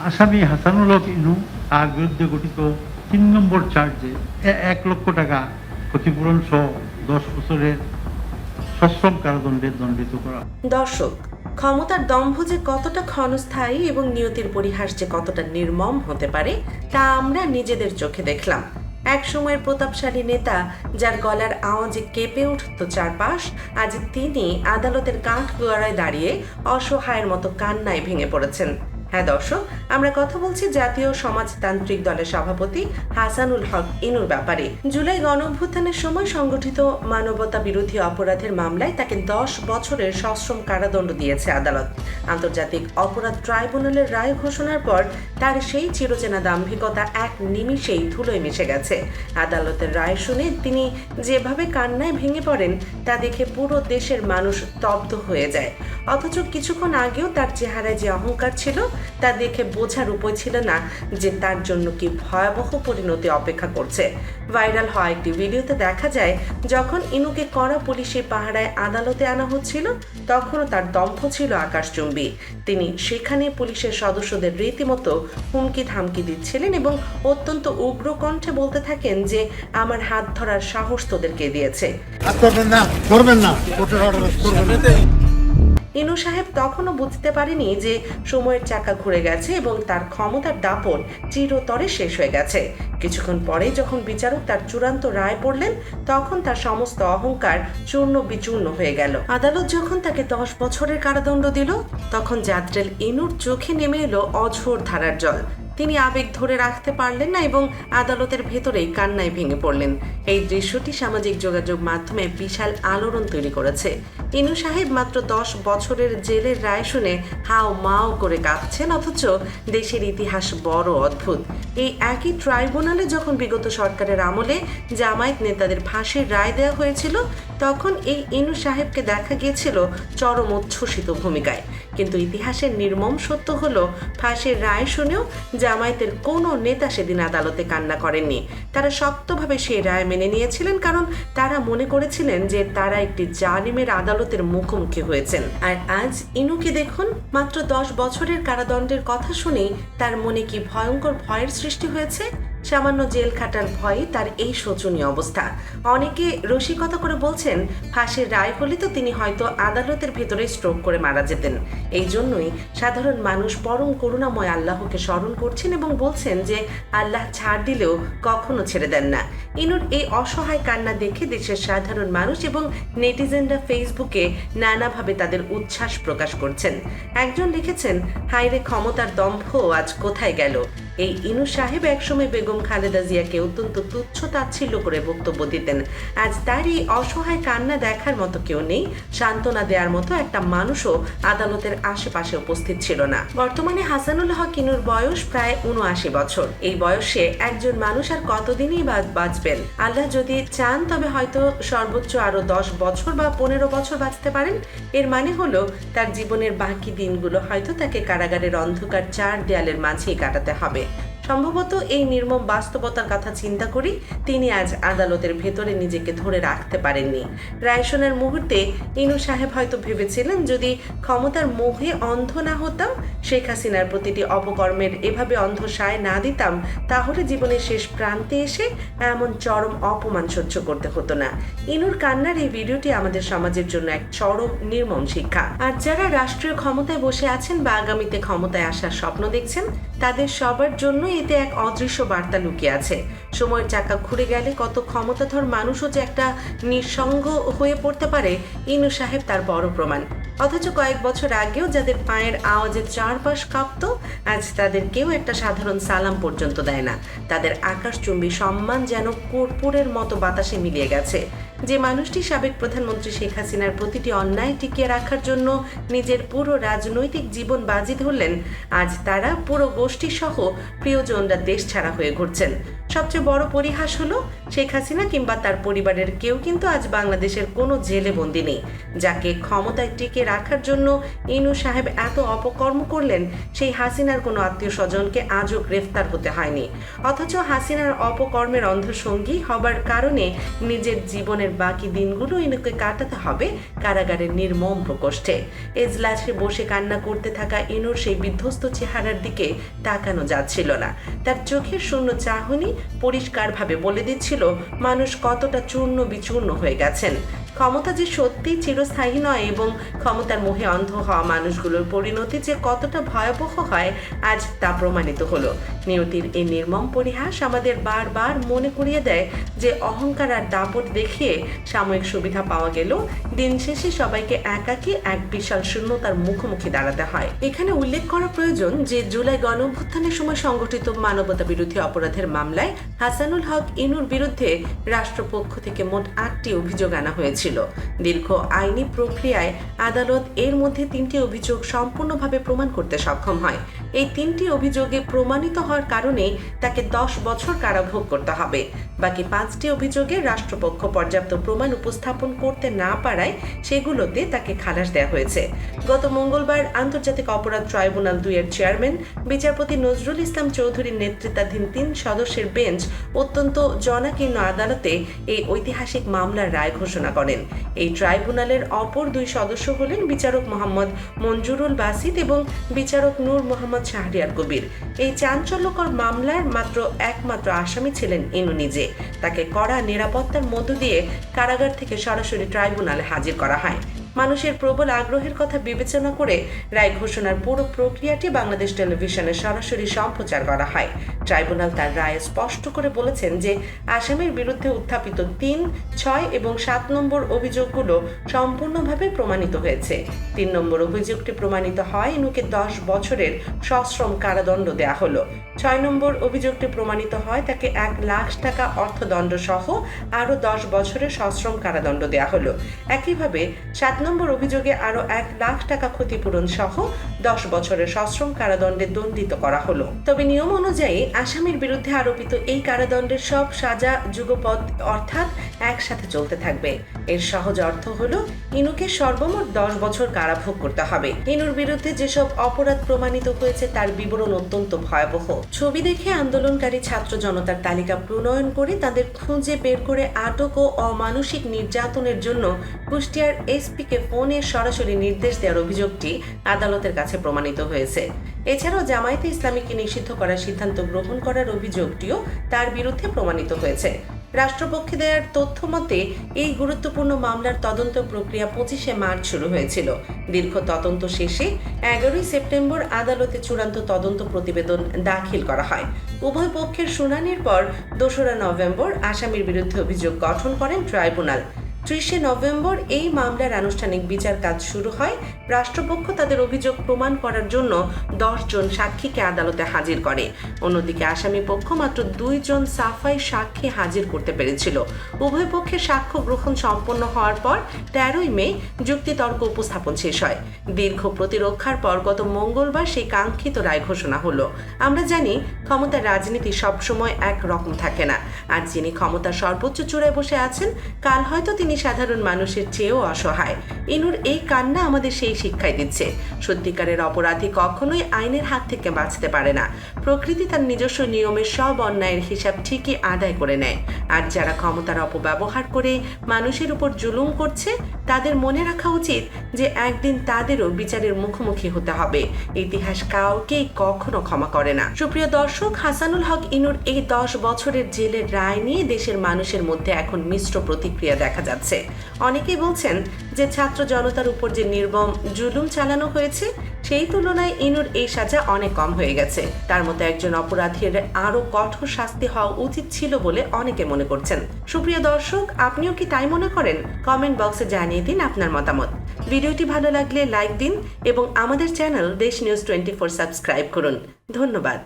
আসামি হাসানুল হক ইনু তার বিরুদ্ধে গঠিত ৩ নম্বর চার্জে ১ লক্ষ টাকা ক্ষতিপূরণ সহ ১০ বছরের সশ্রম কারাদণ্ডে দণ্ডিত করা। দর্শক, ক্ষমতার দম্ভ যে কতটা ক্ষণস্থায়ী এবং নিয়তির পরিহাস যে কতটা নির্মম হতে পারে তা আমরা নিজেদের চোখে দেখলাম। এক সময়ের প্রতাপশালী নেতা, যার গলার আওয়াজে কেঁপে উঠত চারপাশ, আজ তিনি আদালতের কাঠগড়ায় দাঁড়িয়ে অসহায়ের মতো কান্নায় ভেঙে পড়েছেন। হ্যাঁ দর্শক, আমরা কথা বলছি জাতীয় সমাজতান্ত্রিক দলের সভাপতি হাসানুল হক ইনুর ব্যাপারে। জুলাই গণঅভ্যুত্থানের সময় সংগঠিত মানবতা বিরোধী অপরাধের মামলায় তাকে 10 বছরের সশ্রম কারাদণ্ড দিয়েছে আদালত। আন্তর্জাতিক অপরাধ ট্রাইব্যুনালের রায় ঘোষণার পর তার সেই চিরচেনা দাম্ভিকতা এক নিমিষেই ধুলোয় মিশে গেছে। আদালতের রায় শুনে তিনি যেভাবে কান্নায় ভেঙে পড়েন তা দেখে পুরো দেশের মানুষ স্তব্ধ হয়ে যায়। অথচ কিছুক্ষণ আগেও তার চেহারায় যে অহংকার ছিল তা দেখে বোঝার উপায় ছিল না যে তার জন্য কি ভয়াবহ পরিণতি অপেক্ষা করছে। ভাইরাল হওয়া একটি ভিডিওতে দেখা যায়, যখন ইনুকে কড়া পুলিশি পাহারায় আদালতে আনা হচ্ছিল তখনও তার দম্ভ ছিল আকাশচুম্বী। তিনি সেখানে পুলিশের সদস্যদের রীতিমতো হুমকি ধামকি দিচ্ছিলেন এবং অত্যন্ত উগ্র কণ্ঠে বলতে থাকেন যে আমার হাত ধরার সাহস তোদেরকে দিয়েছে। ইনু সাহেব তখনও বুঝতে পারেনি যে সময়ের চাকা ঘুরে গেছে এবং তার ক্ষমতার দাপট চিরতরে শেষ হয়ে গেছে। কিছুক্ষণ পরে যখন বিচারক তার চূড়ান্ত রায় পড়লেন তখন তার সমস্ত অহংকার চূর্ণ বিচূর্ণ হয়ে গেল। আদালত যখন তাকে 10 বছরের কারাদণ্ড দিল তখন জাদ্রেল ইনুর চোখে নেমে এলো অঝোর ধারার জল। তিনি আবেগ ধরে রাখতে পারলেন না এবং আদালতের ভেতরেই কান্নায় ভেঙে পড়লেন। এই দৃশ্যটি সামাজিক যোগাযোগ মাধ্যমে বিশাল আলোড়ন তৈরি করেছে। ইনু সাহেব মাত্র 10 বছরের জেলের রায় শুনে হাও মাও করে কাঁদছেন, অথচ দেশের ইতিহাস বড় অদ্ভুত। এই একই ট্রাইব্যুনালে যখন বিগত সরকারের আমলে জামায়াত নেতাদের ফাঁসির রায় দেওয়া হয়েছিল তখন এই ইনু সাহেবকে দেখা গিয়েছিল চরম উচ্ছ্বসিত ভূমিকায়। কিন্তু ইতিহাসের নির্মম সত্য হলো, ফাঁসির রায় শুনেও জামায়াতের কোনো নেতা সেদিন আদালতে কান্না করেননি। তারা শক্তভাবে সেই রায় মেনে নিয়েছিলেন, কারণ তারা মনে করেছিলেন যে তারা একটি জালিমের আদালতের মুখোমুখি হয়েছেন। আর আজ ইনুকে দেখুন, মাত্র 10 বছরের কারাদণ্ডের কথা শুনেই তার মনে কি ভয়ঙ্কর ভয়ের সৃষ্টি হয়েছে। সামান্য জেল খাটার ভয়ে তার এই শোচনীয় অবস্থা। অনেকে রসিকতা করে বলছেন, ফাঁসির রায় হলে তো তিনি হয়তো আদালতের ভেতরে স্ট্রোক করে মারা যেতেন। এই জন্যই সাধারণ মানুষ পরম করুণাময় আল্লাহকে স্মরণ করছেন এবং বলছেন যে আল্লাহ ছাড় দিলেও কখনো ছেড়ে দেন না। ইনুর এই অসহায় কান্না দেখে দেশের সাধারণ মানুষ এবং নেটিজেনরা ফেসবুকে নানাভাবে তাদের উচ্ছ্বাস প্রকাশ করছেন। একজন লিখেছেন, হায়রে ক্ষমতার দম্ভ আজ কোথায় গেল। এই ইনু সাহেব একসময় বেগম খালেদা জিয়াকে অত্যন্ত তুচ্ছ তাচ্ছিল্য করে বক্তব্য দিতেন। আজ তার এই অসহায় কান্না দেখার মতো কেউ নেই, সান্ত্বনা দেওয়ার মতো একটা মানুষও আদালতের আশেপাশে উপস্থিত ছিল না। বর্তমানে হাসানুল হক ইনুর বয়স প্রায় ৭৯ বছর। এই বয়সে একজন মানুষ আর কতদিনই বাঁচবেন? আল্লাহ যদি চান তবে হয়তো সর্বোচ্চ আরো 10 বছর বা 15 বছর বাঁচতে পারেন। এর মানে হলো তার জীবনের বাকি দিনগুলো হয়তো তাকে কারাগারের অন্ধকার 4 দেয়ালের মাঝেই কাটাতে হবে। সম্ভবত এই নির্মম বাস্তবতার কথা চিন্তা করি তিনি আজ আদালতের ভেতরে নিজেকে ধরে রাখতে পারেননি। রায় শোনার মুহূর্তে ইনু সাহেব হয়তো ভেবেছিলেন, যদি ক্ষমতার মোহে অন্ধ না হতাম, শেখ হাসিনার প্রতিটি অপকর্মের এভাবে অন্ধ সায় না দিতাম, তাহলে জীবনের শেষ প্রান্তে এসে এমন চরম অপমান সহ্য করতে হতো না। ইনুর কান্নার এই ভিডিওটি আমাদের সমাজের জন্য এক চরম নির্মম শিক্ষা। আর যারা রাষ্ট্রীয় ক্ষমতায় বসে আছেন বা আগামীতে ক্ষমতায় আসার স্বপ্ন দেখছেন, তাদের সবার জন্য এতে এক অদৃশ্য বার্তা লুকিয়ে আছে। সময়ের চাকা ঘুরে গেলে কত ক্ষমতাধর মানুষও যে একটা নিঃসঙ্গ হয়ে পড়তে পারে, ইনু সাহেব তার বড় প্রমাণ। অথচ কয়েক বছর আগেও যাদের পায়ের আওয়াজে চারপাশ কাঁপত, আজ তাদের কেউ একটা সাধারণ সালাম পর্যন্ত দেয় না। তাদের আকাশচুম্বী সম্মান যেন কর্পূরের মতো বাতাসে মিলিয়ে গেছে। যে মানুষটি সাবেক প্রধানমন্ত্রী শেখ হাসিনার প্রতিটি অন্যায় টিকিয়ে রাখার জন্য নিজের পুরো রাজনৈতিক জীবন বাজি ধরলেন, আজ তারা পুরো গোষ্ঠী সহ প্রিয়জনরা দেশ ছাড়া হয়ে ঘুরছেন। সবচেয়ে বড় পরিহাস হলো, শেখ হাসিনা কিংবা তার পরিবারের কেউ কিন্তু আজ বাংলাদেশের কোনো জেলে বন্দী নেই। যাকে ক্ষমতায় টিকে রাখার জন্য ইনু সাহেব এত অপকর্ম করলেন, সেই হাসিনার কোনো আত্মীয় স্বজনকে আজও গ্রেফতার হতে হয়নি। অথচ হাসিনার অপকর্মের অন্ধ সঙ্গী হবার কারণে নিজের জীবনের বাকি দিনগুলো ইনুকে কাটাতে হবে কারাগারের নির্মম প্রকোষ্ঠে। এজলাসে বসে কান্না করতে থাকা ইনুর সেই বিধ্বস্ত চেহারার দিকে তাকানো যাচ্ছিল না। তার চোখের শূন্য চাহনি পরিষ্কারভাবে বলে দিচ্ছিল মানুষ কতটা চূর্ণ বিচূর্ণ হয়ে গেছেন। ক্ষমতা যে সত্যি চিরস্থায়ী নয় এবং ক্ষমতার মোহে অন্ধ হওয়া মানুষগুলোর পরিণতি যে কতটা ভয়াবহ হয় আজ তা প্রমাণিত হলো। নিয়তির এই নির্মম পরিহাস আমাদের বারবার মনে করিয়ে দেয় যে অহংকার আর দাপট দেখিয়ে সাময়িক সুবিধা পাওয়া গেল দিন শেষে সবাইকে একাকী এক বিশাল শূন্যতার মুখোমুখি দাঁড়াতে হয়। এখানে উল্লেখ করা প্রয়োজন যে জুলাই গণঅভ্যুত্থানের সময় সংগঠিত মানবতা বিরোধী অপরাধের মামলায় হাসানুল হক ইনুর বিরুদ্ধে রাষ্ট্রপক্ষ থেকে মোট 8টি অভিযোগ আনা হয়েছিল। দীর্ঘ আইনি প্রক্রিয়ায় আদালত এর মধ্যে 3টি অভিযোগ সম্পূর্ণভাবে প্রমাণ করতে সক্ষম হয়। এই 3টি অভিযোগে প্রমাণিত হওয়ার কারণে তাকে 10 বছর কারাভোগ করতে হবে। বাকি 5টি অভিযোগে রাষ্ট্রপক্ষ পর্যাপ্ত প্রমাণ উপস্থাপন করতে না পারায় সেগুলোতে তাকে খালাস দেওয়া হয়েছে। গত মঙ্গলবার আন্তর্জাতিক অপরাধ ট্রাইব্যুনাল 2 এর চেয়ারম্যান বিচারপতি নজরুল ইসলাম চৌধুরীর নেতৃত্বাধীন 3 সদস্যের বেঞ্চ অত্যন্ত জনাকীর্ণ আদালতে এই ঐতিহাসিক মামলার রায় ঘোষণা করেন। এই ট্রাইব্যুনালের অপর 2 সদস্য হলেন বিচারক মোহাম্মদ মঞ্জুরুল বাসিত এবং বিচারক নূর মোহাম্মদ শাহরিয়ার কবির। এই চাঞ্চল্যকর মামলার একমাত্র আসামি ছিলেন ইনু নিজে। তাকে কড়া নিরাপত্তার মধ্য দিয়ে কারাগার থেকে সরাসরি ট্রাইব্যুনালে হাজির করা হয়। মানুষের প্রবল আগ্রহের কথা বিবেচনা করে রায় ঘোষণার পুরো প্রক্রিয়াটি বাংলাদেশ টেলিভিশনে সরাসরি সম্প্রচার করা হয়। ট্রাইব্যুনাল তার রায়ে স্পষ্ট করে বলেছেন যে আসামির বিরুদ্ধে উত্থাপিত 3, 6 এবং 7 নম্বর অভিযোগগুলো সম্পূর্ণভাবে প্রমাণিত হয়েছে। 3 নম্বর অভিযোগটি প্রমাণিত হয় ইনুকে 10 বছরের সশ্রম কারাদণ্ড দেয়া হলো। 6 নম্বর অভিযোগটি প্রমাণিত হয় তাকে 1 লাখ টাকা অর্থদণ্ড সহ আরও 10 বছরের সশ্রম কারাদণ্ড দেয়া হলো। একইভাবে 7 নম্বর অভিযোগে আরও 1 লাখ টাকা ক্ষতিপূরণ সহ 10 বছরের সশ্রম কারাদণ্ডে দণ্ডিত করা হলো। তবে নিয়ম অনুযায়ী আসামির বিরুদ্ধে আরোপিত এই কারাদণ্ডের সব সাজা যুগপৎ অর্থাৎ একসাথে চলতে থাকবে। এর সহজ অর্থ হলো ইনুকে সর্বমোট 10 বছর কারাভোগ করতে হবে। ইনুর বিরুদ্ধে যেসব অপরাধ প্রমাণিত হয়েছে তার বিবরণ অত্যন্ত ভয়াবহ। ছবি দেখে আন্দোলনকারী ছাত্র জনতার তালিকা প্রণয়ন করে তাদের খুঁজে বের করে আটক ও অমানসিক নির্যাতনের জন্য কুষ্টিয়ার এসপিকে ফোনে সরাসরি নির্দেশ দেওয়ার অভিযোগটি আদালতের কাছে প্রমাণিত হয়েছে। এছাড়াও জামায়াতে ইসলামীকে নিষিদ্ধ করার সিদ্ধান্ত গ্রহণ করার অভিযোগটিও তার বিরুদ্ধে প্রমাণিত হয়েছে। রাষ্ট্রপক্ষে দেওয়ার তথ্য মতে এই গুরুত্বপূর্ণ মামলার তদন্ত প্রক্রিয়া 25শে মার্চ শুরু হয়েছিল। দীর্ঘ তদন্ত শেষে 11ই সেপ্টেম্বর আদালতে চূড়ান্ত তদন্ত প্রতিবেদন দাখিল করা হয়। উভয় পক্ষের শুনানির পর 2রা নভেম্বর আসামির বিরুদ্ধে অভিযোগ গঠন করেন ট্রাইব্যুনাল। 30শে নভেম্বর এই মামলার আনুষ্ঠানিক বিচার কাজ শুরু হয়। রাষ্ট্রপক্ষ তাদের অভিযোগ প্রমাণ করার জন্য 10 জন সাক্ষীকে আদালতে হাজির করে। অন্যদিকে আসামি পক্ষ মাত্র 2 জন সাফাই সাক্ষী হাজির করতে পেরেছিল। উভয় পক্ষের সাক্ষ্য গ্রহণ সম্পন্ন হওয়ার পর 13ই মে যুক্তিতর্ক উপস্থাপন শেষ হয়। দীর্ঘ প্রতিরক্ষার পর গত মঙ্গলবার সেই কাঙ্ক্ষিত রায় ঘোষণা হলো। আমরা জানি ক্ষমতার রাজনীতি সবসময় একরকম থাকে না। আর যিনি ক্ষমতার সর্বোচ্চ চূড়ায় বসে আছেন কাল হয়তো তিনি সাধারণ মানুষের চেয়েও অসহায়। ইনুর এই কান্না আমাদের সেই শিক্ষাই দিচ্ছে সত্যিকারের অপরাধী কখনোই আইনের হাত থেকে বাঁচতে পারে না। প্রকৃতি তার নিজস্ব নিয়মের সব অন্যায়ের হিসাব ঠিকই আদায় করে নেয়। আর যারা ক্ষমতার অপব্যবহার করে মানুষের উপর জুলুম করছে তাদের মনে রাখা উচিত যে একদিন তাদেরও বিচারের মুখোমুখি হতে হবে। ইতিহাস কাউকেই কখনো ক্ষমা করে না। সুপ্রিয় দর্শক, হাসানুল হক ইনুর এই 10 বছরের জেলের রায় নিয়ে দেশের মানুষের মধ্যে এখন মিশ্র প্রতিক্রিয়া দেখা যাচ্ছে। অনেকেই বলছেন যে ছাত্র জনতার উপর যে নির্মম জুলুম চালানো হয়েছে সেই তুলনায় ইনুর এই সাজা অনেক কম হয়ে গেছে। তার মতো একজন অপরাধীর আরো কঠোর শাস্তি হওয়া উচিত ছিল বলে অনেকে মনে করছেন। সুপ্রিয় দর্শক, আপনিও কি তাই মনে করেন? কমেন্ট বক্সে জানিয়ে দিন আপনার মতামত। ভিডিওটি ভালো লাগলে লাইক দিন এবং আমাদের চ্যানেল দেশ নিউজ 24 সাবস্ক্রাইব করুন। ধন্যবাদ।